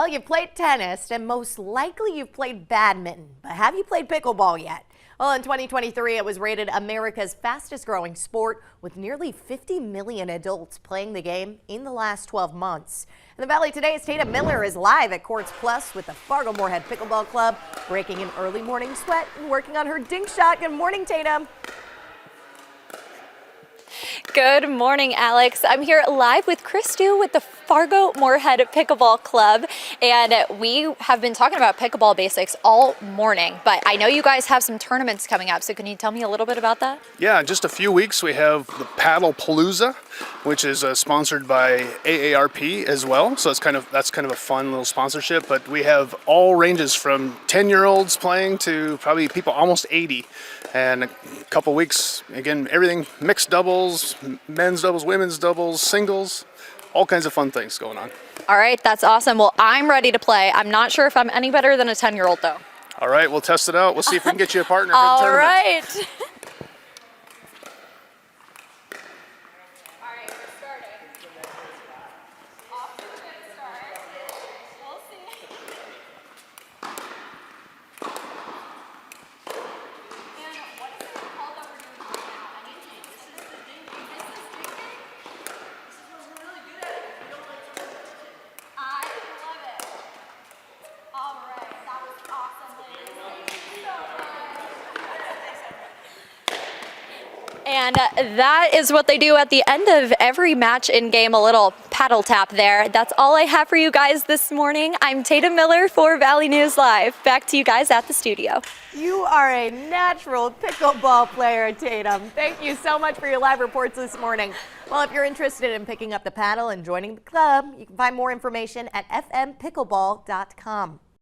Well, you've played tennis and most likely you've played badminton, but have you played pickleball yet? Well, in 2023, it was rated America's fastest growing sport with nearly 50 million adults playing the game in the last 12 months. In the Valley Today's Tatum Miller is live at Courts Plus with the Fargo Moorhead Pickleball Club, breaking an early morning sweat and working on her dink shot. Good morning, Tatum. Good morning, Alex. I'm here live with Christu with the Fargo Moorhead Pickleball Club, and we have been talking about pickleball basics all morning, but I know you guys have some tournaments coming up, so can you tell me a little bit about that? Yeah, in just a few weeks we have the Paddle Palooza, which is sponsored by AARP as well, so that's kind of a fun little sponsorship. But we have all ranges from 10-year-olds playing to probably people almost 80, and a couple weeks, again, everything mixed doubles, men's doubles, women's doubles, singles, all kinds of fun things going on. All right, that's awesome. Well, I'm ready to play. I'm not sure if I'm any better than a 10-year-old though. All right, we'll test it out. We'll see if we can get you a partner for the all tournament. Right. And that is what they do at the end of every match in game, a little paddle tap there. That's all I have for you guys this morning. I'm Tatum Miller for Valley News Live. Back to you guys at the studio. You are a natural pickleball player, Tatum. Thank you so much for your live reports this morning. Well, if you're interested in picking up the paddle and joining the club, you can find more information at fmpickleball.com.